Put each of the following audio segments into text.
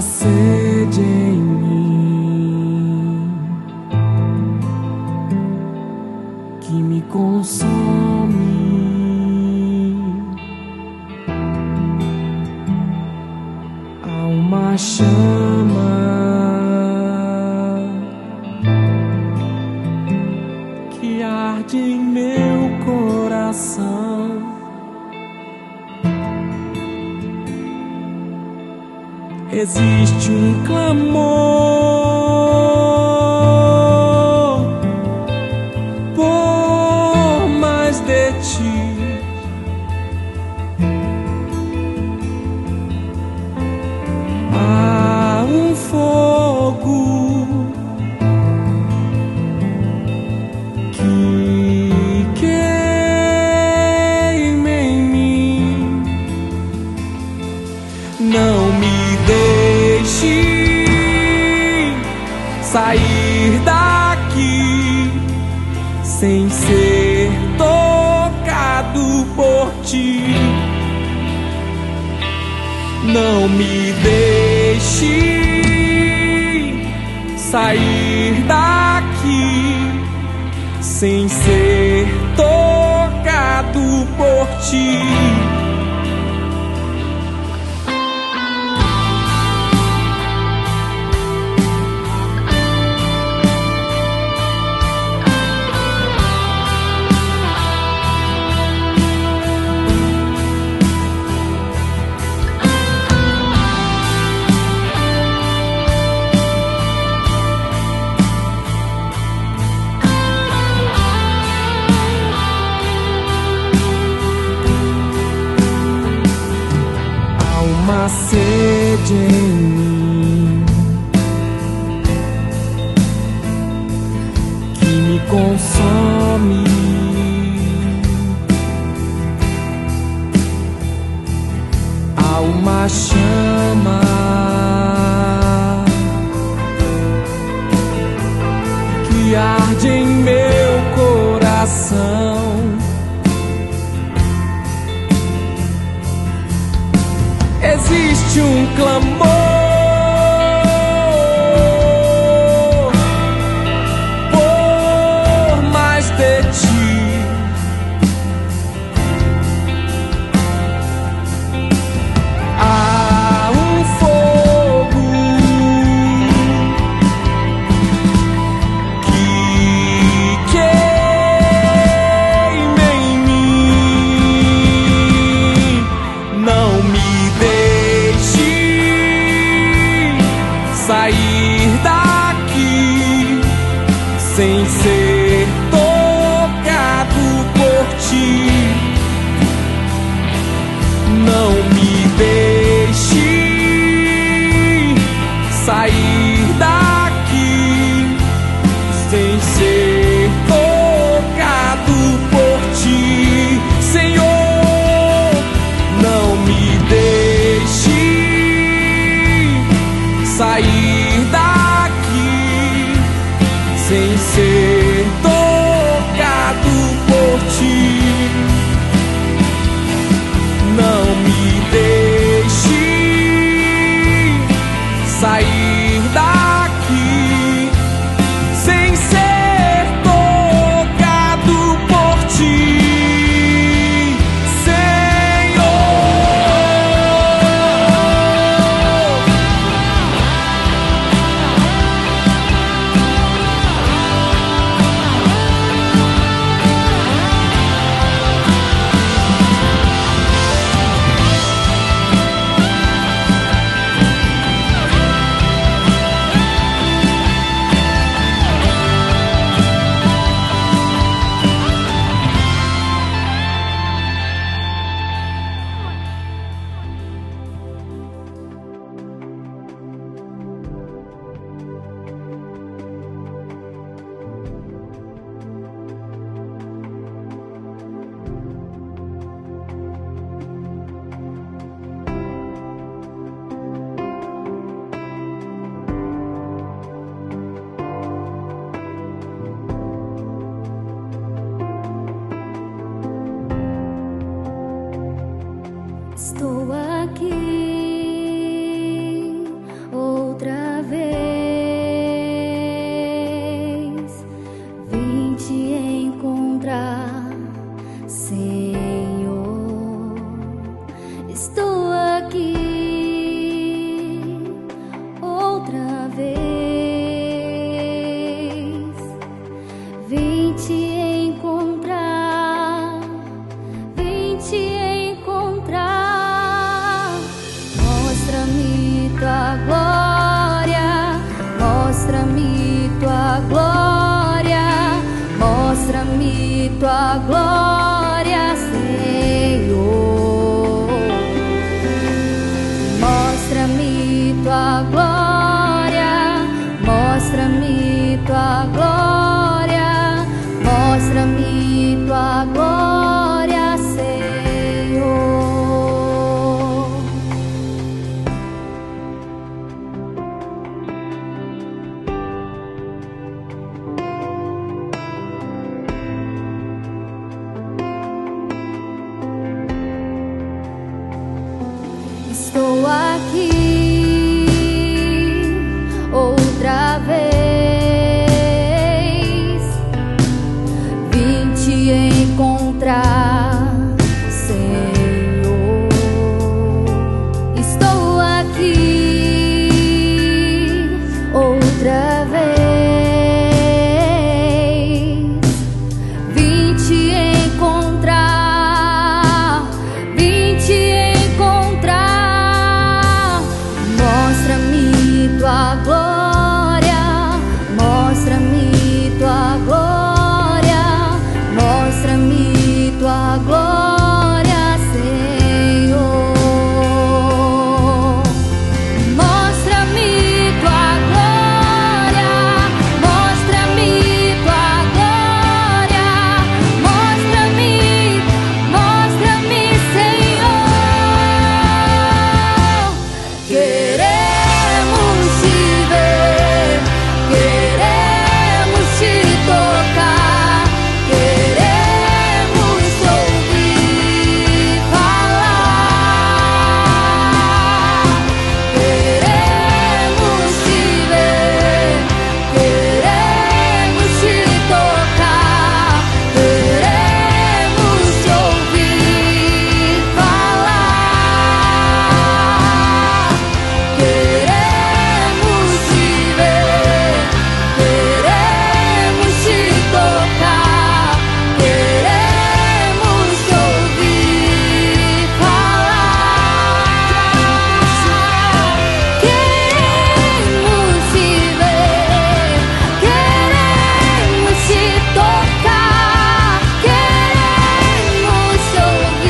sede em mim que me consome. Há uma chama que arde em meu coração. Existe um clamor por mais de ti. Há um fogo que queima em mim. Não me deixe sair daqui sem ser tocado por ti. Não me deixe sair daqui sem ser tocado por ti. Uma sede em mim que me consome. Há uma chama que arde em meu coração. Existe um clamor por mais de ti. Há um fogo que queima em mim. Não me sair daqui sem ser tocado por ti. Não me deixe sair daqui sem ser tocado por ti, Senhor. Não me deixe sair daqui sem ser tocado por ti. Não me deixe sair daqui sem ser tocado por ti, Estou aqui Senhor, estou aqui outra vez. Vim te encontrar, vim te encontrar. Mostra-me tua glória, mostra-me tua glória, mostra-me tua glória, Senhor. Mostra-me tua glória, mostra-me tua glória, mostra-me tua glória, Senhor. Estou aqui outra vez. Vim te encontrar, Senhor. Estou aqui outra vez. Vim te encontrar, vim te encontrar. Mostra-me tua glória, mostra-me tua glória, mostra-me tua glória, Senhor. Mostra-me tua glória, mostra-me tua glória, mostra-me, mostra-me, Senhor. Queremos te ver, queremos te tocar, queremos ouvir falar. Queremos te ver, queremos te tocar, queremos ouvir falar. Queremos te ver, queremos te tocar, queremos ouvir falar. Queremos te ver, queremos te tocar, queremos ouvir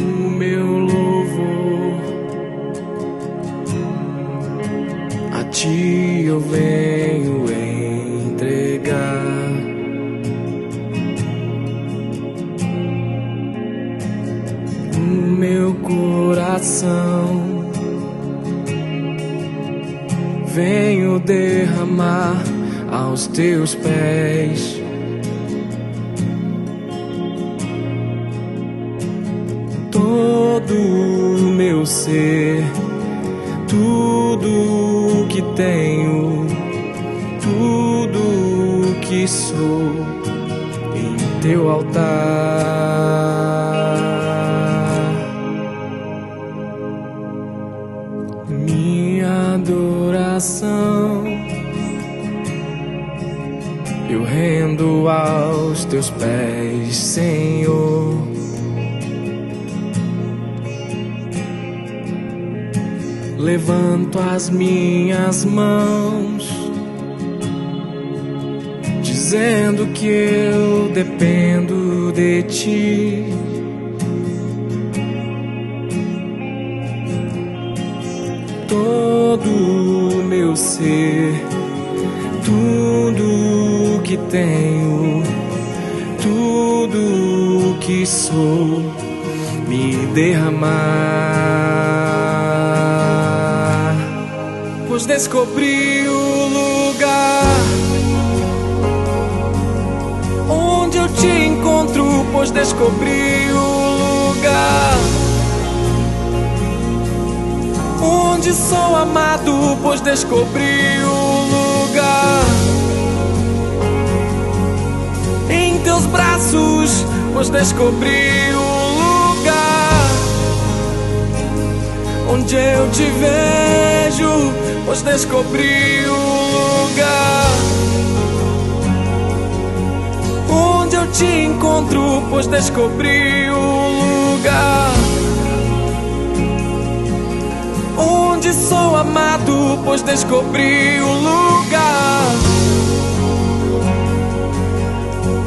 o meu louvor. A ti eu venho entregar. O meu coração venho derramar aos teus pés. Todo o meu ser, tudo que tenho, tudo que sou, em teu altar. Minha adoração eu rendo aos teus pés, Senhor. Levanto as minhas mãos, dizendo que eu dependo de ti. Todo o meu ser, tudo que tenho, tudo que sou, me derramar, pois descobri o lugar onde eu te encontro, pois descobri o lugar onde sou amado, pois descobri o lugar em teus braços, pois descobri o lugar onde eu te vejo, pois descobri o lugar onde eu te encontro, pois descobri o lugar onde sou amado, pois descobri o lugar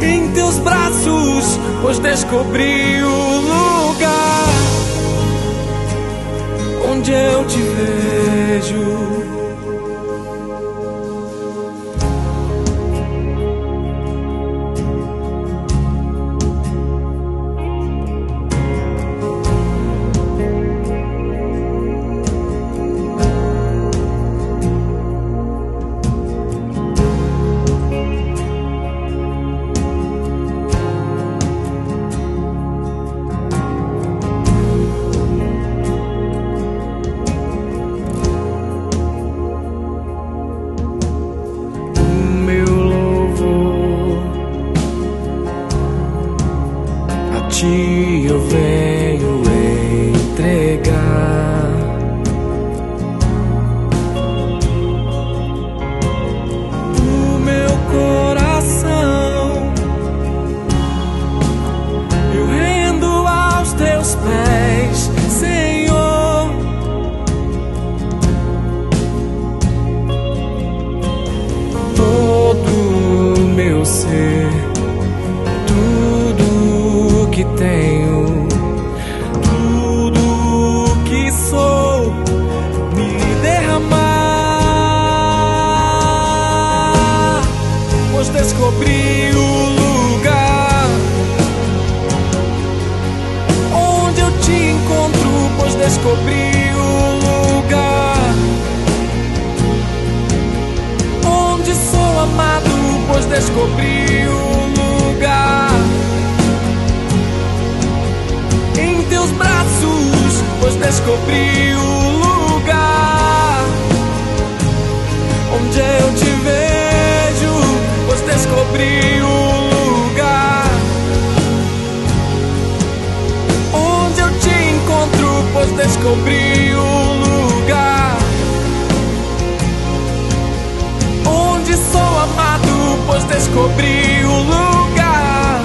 em teus braços, pois descobri o lugar onde eu te vejo. Eu venho entregar o meu coração, eu rendo aos teus pés, Senhor. Todo o meu ser, tudo que tenho, tudo que sou, me derramar, pois descobri o lugar onde eu te encontro, pois descobri o lugar onde sou amado, pois descobri o lugar em teus braços, pois descobri o lugar onde eu te vejo, pois descobri o lugar onde eu te encontro, pois descobri o lugar onde sou amado, pois descobri o lugar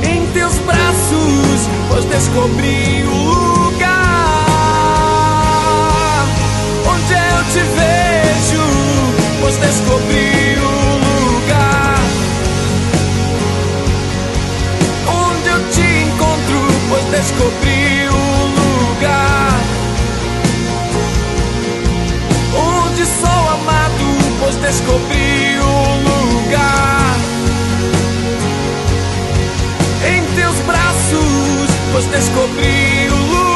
em teus braços, pois descobri o lugar onde eu te vejo, pois descobri o lugar onde eu te encontro, pois descobri o lugar onde sou amado, pois descobri o lugar em teus braços, pois descobri o lugar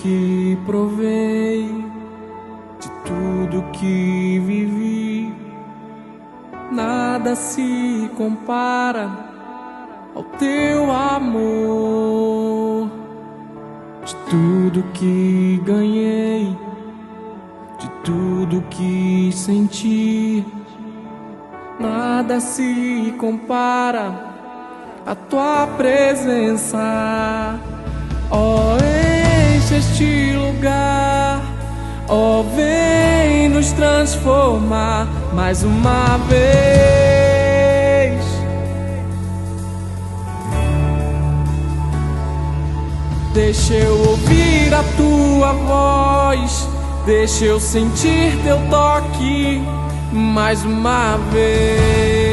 que provei, de tudo que vivi, nada se compara ao teu amor. De tudo que ganhei, de tudo que senti, nada se compara à tua presença. Ó, enche este lugar, ó, vem nos transformar mais uma vez. Deixa eu ouvir a tua voz, deixa eu sentir teu toque mais uma vez.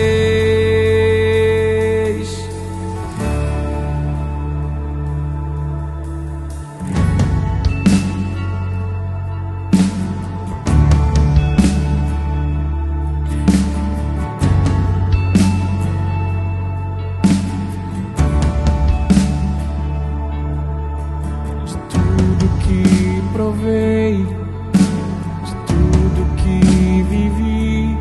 De tudo que provei, de tudo que vivi,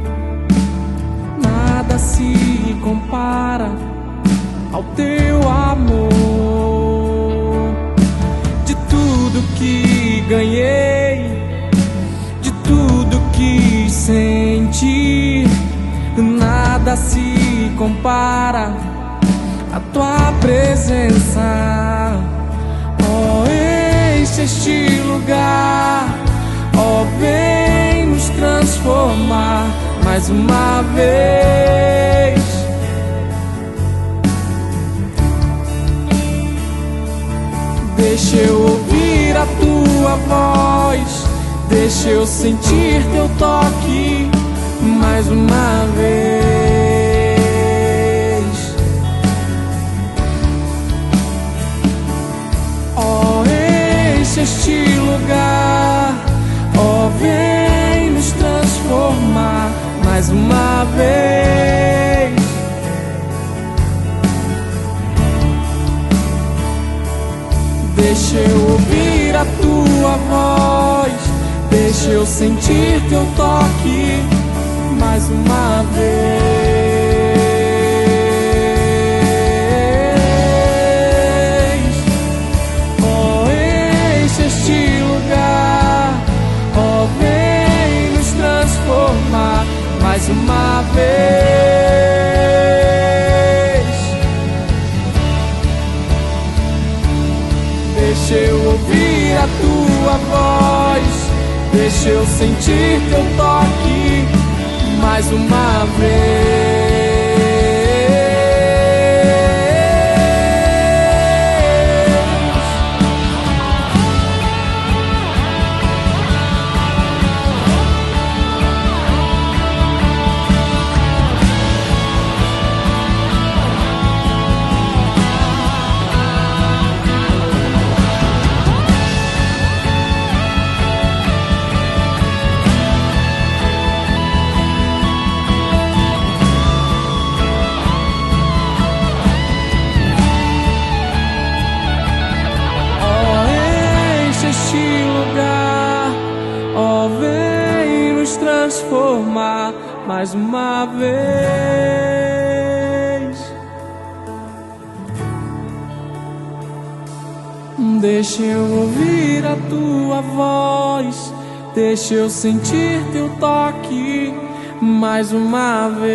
nada se compara ao teu amor. De tudo que ganhei, de tudo que senti, nada se compara à tua presença. Ó, enche este lugar, ó, vem nos transformar mais uma vez. Deixa eu ouvir a tua voz, deixa eu sentir teu toque mais uma vez. Ó, enche este lugar, ó, vem nos transformar mais uma vez. Deixa eu ouvir a tua voz, deixa eu sentir teu toque mais uma vez. Oh, enche este lugar, oh, vem nos transformar mais uma vez. Deixa eu ouvir a tua voz, deixa eu sentir teu toque mais uma vez. Transformar mais uma vez. Deixa eu ouvir a tua voz, deixa eu sentir teu toque mais uma vez.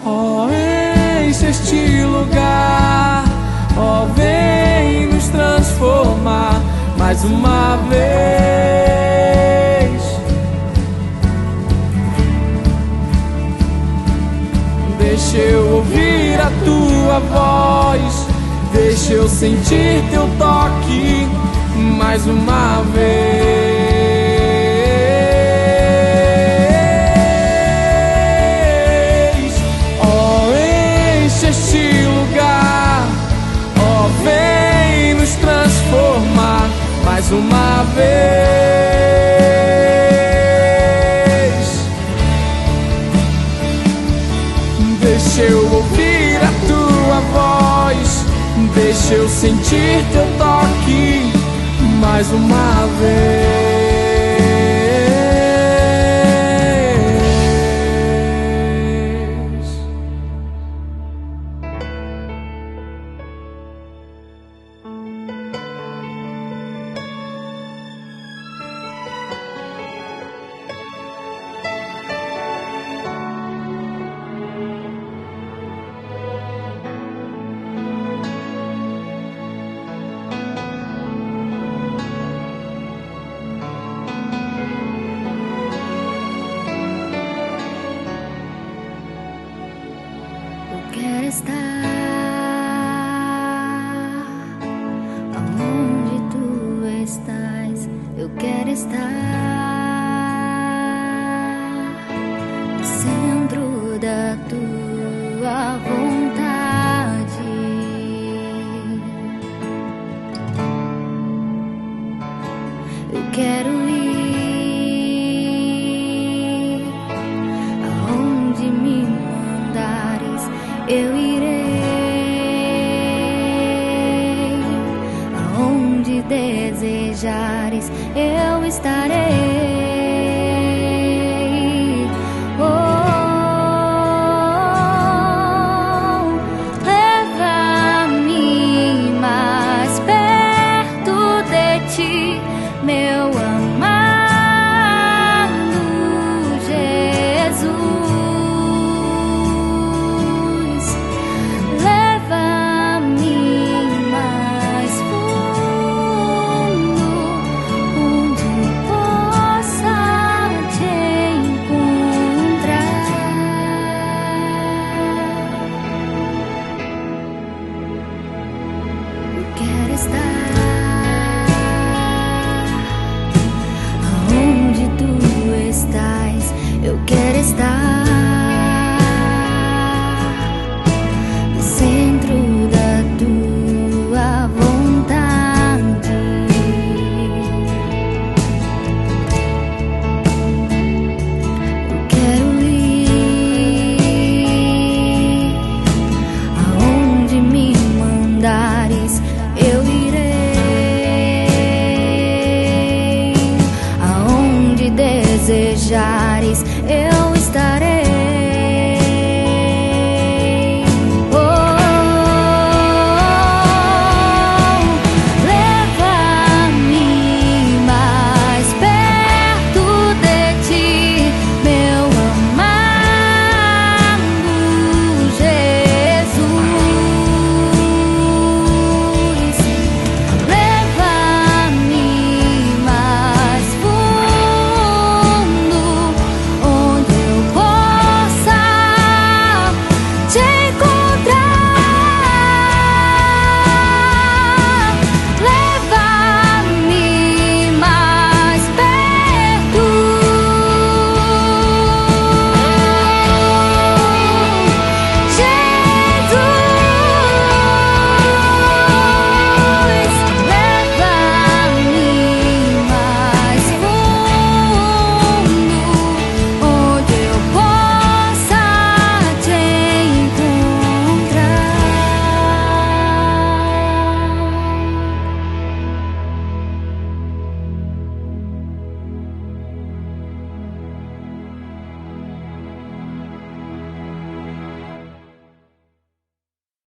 Oh, enche este lugar, oh, vem nos transformar mais uma vez. Deixa eu ouvir a tua voz, deixa eu sentir teu toque mais uma vez. Oh, enche este lugar, oh, vem nos transformar mais uma vez. Deixa eu ouvir a sentir teu toque mais uma vez. Quero estar aonde tu estás. Eu quero estar no centro da tua vontade. Eu quero ir aonde me mandares. Eu irei aonde desejares, eu estarei. Oh, leva-me mais perto de ti, meu amado Jesus. Quero estar aonde tu estás. Eu quero estar no centro da tua vontade. Eu quero ir aonde me mandares. Eu irei aonde desejares, eu estarei.